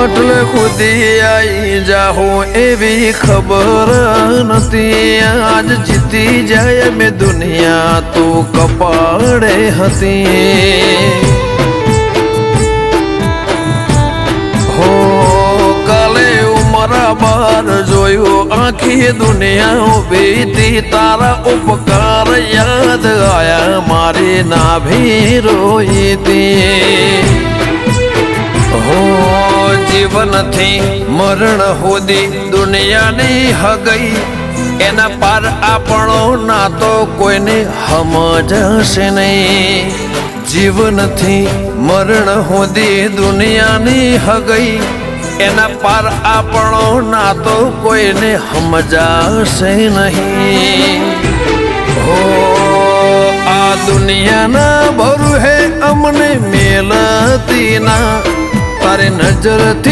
એટલે ખુદી આઈ જાહો એવી ખબર નથી. આજ જીતી જાય મેં દુનિયા તું કપાળે હતી. હો કાલે ઉમરા બાર જોયું આખી દુનિયા ઉભી તારા ઉપકાર યાદ આયા મારી નાભી રોઈતી. હો જીવનથી મરણ સુધી દુનિયાની હગઈ એના પાર આપણો નાતો કોઈને સમજશે નહીં. જીવનથી મરણ સુધી દુનિયાની હગઈ એના પાર આપણો નાતો કોઈને સમજાશે નહીં. હો આ દુનિયાના ભરું હે અમને મેલતી ના તારે નજરથી